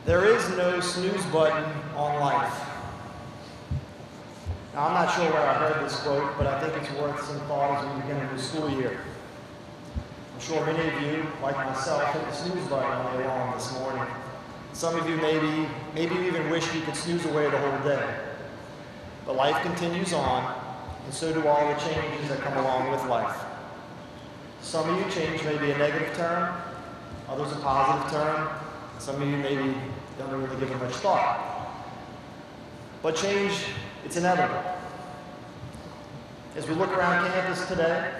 There is no snooze button on life. Now, I'm not sure where I heard this quote, but I think it's worth some thought as we begin a new school year. I'm sure many of you, like myself, hit the snooze button on the alarm this morning. Some of you maybe you even wish you could snooze away the whole day. But life continues on, and so do all the changes that come along with life. Some of you, change may be a negative term, others a positive term. Some of you maybe don't really give it much thought. But change, it's inevitable. As we look around campus today,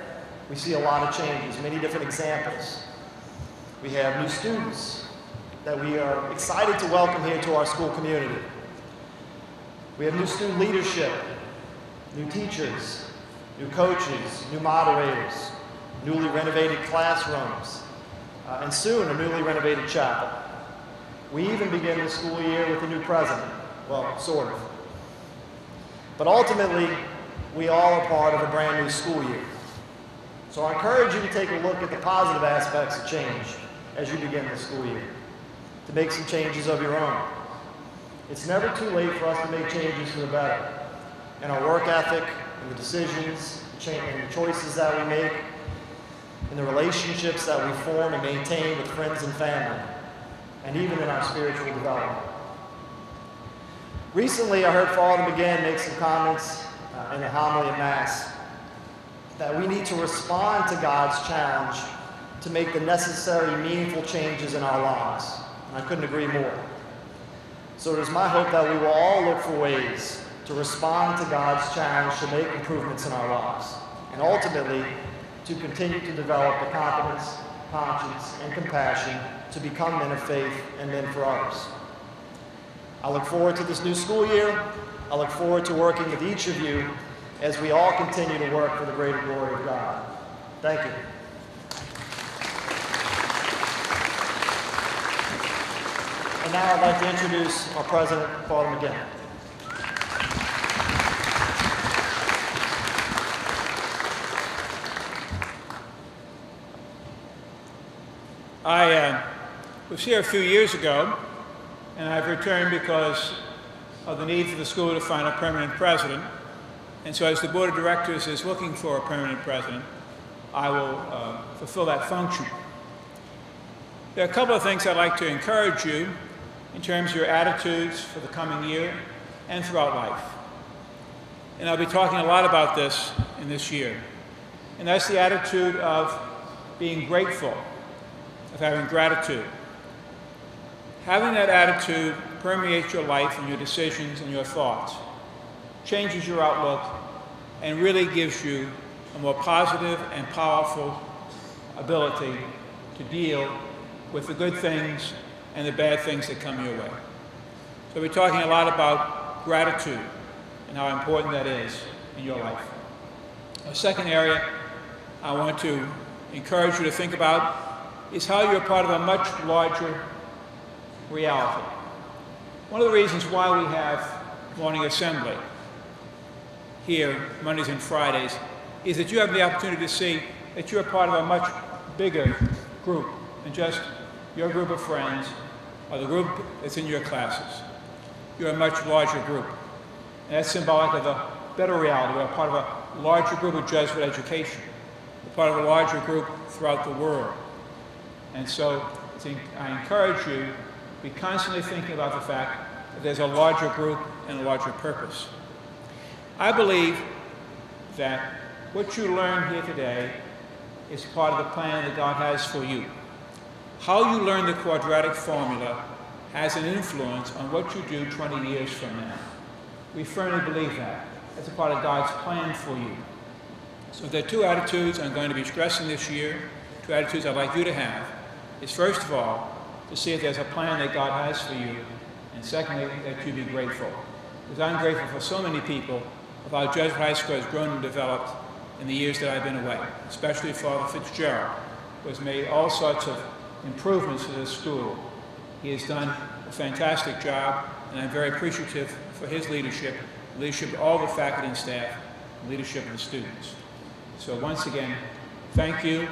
we see a lot of changes, many different examples. We have new students that we are excited to welcome here to our school community. We have new student leadership, new teachers, new coaches, new moderators, newly renovated classrooms, and soon a newly renovated chapel. We even begin the school year with a new president. Well, sort of. But ultimately, we all are part of a brand new school year. So I encourage you to take a look at the positive aspects of change as you begin the school year, to make some changes of your own. It's never too late for us to make changes for the better in our work ethic, in the decisions, and the choices that we make, in the relationships that we form and maintain with friends and family, and even in our spiritual development. Recently, I heard Father McGinn make some comments in the homily at Mass that we need to respond to God's challenge to make the necessary, meaningful changes in our lives. And I couldn't agree more. So it is my hope that we will all look for ways to respond to God's challenge to make improvements in our lives, and ultimately to continue to develop the competence, conscience, and compassion to become men of faith and men for others. I look forward to this new school year. I look forward to working with each of you as we all continue to work for the greater glory of God. Thank you. And now I'd like to introduce our president, Father McGinn. I was here a few years ago, and I've returned because of the need for the school to find a permanent president. And so as the board of directors is looking for a permanent president, I will fulfill that function. There are a couple of things I'd like to encourage you in terms of your attitudes for the coming year and throughout life. And I'll be talking a lot about this in this year. And that's the attitude of being grateful, of having gratitude. Having that attitude permeates your life and your decisions and your thoughts, changes your outlook, and really gives you a more positive and powerful ability to deal with the good things and the bad things that come your way. So we're talking a lot about gratitude and how important that is in your life. A second area I want to encourage you to think about is how you're part of a much larger reality. One of the reasons why we have morning assembly here, Mondays and Fridays, is that you have the opportunity to see that you're part of a much bigger group than just your group of friends or the group that's in your classes. You're a much larger group. And that's symbolic of a better reality. We're part of a larger group of Jesuit education. We're part of a larger group throughout the world. And so I encourage you to be constantly thinking about the fact that there's a larger group and a larger purpose. I believe that what you learn here today is part of the plan that God has for you. How you learn the quadratic formula has an influence on what you do 20 years from now. We firmly believe that. That's a part of God's plan for you. So there are two attitudes I'm going to be stressing this year, two attitudes I'd like you to have. Is first of all, to see if there's a plan that God has for you, and secondly, that you be grateful. Because I'm grateful for so many people of how Jesuit High School has grown and developed in the years that I've been away, especially Father Fitzgerald, who has made all sorts of improvements to this school. He has done a fantastic job, and I'm very appreciative for his leadership, leadership of all the faculty and staff, and leadership of the students. So once again, thank you.